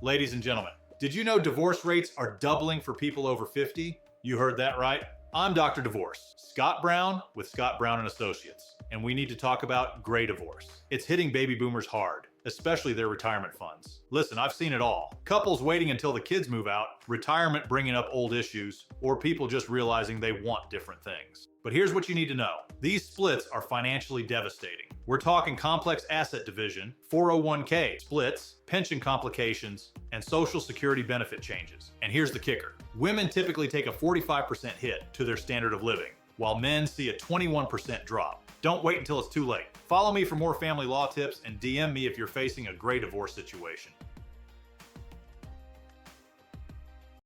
Ladies and gentlemen, did you know divorce rates are doubling for people over 50? You heard that right. I'm Dr. Divorce, Scott Brown with Scott Brown and Associates, and we need to talk about gray divorce. It's hitting baby boomers hard, especially their retirement funds. Listen, I've seen it all. Couples waiting until the kids move out, retirement bringing up old issues, or people just realizing they want different things. But here's what you need to know. These splits are financially devastating. We're talking complex asset division, 401k splits, pension complications, and Social Security benefit changes. And here's the kicker. Women typically take a 45% hit to their standard of living, while men see a 21% drop. Don't wait until it's too late. Follow me for more family law tips and DM me if you're facing a gray divorce situation.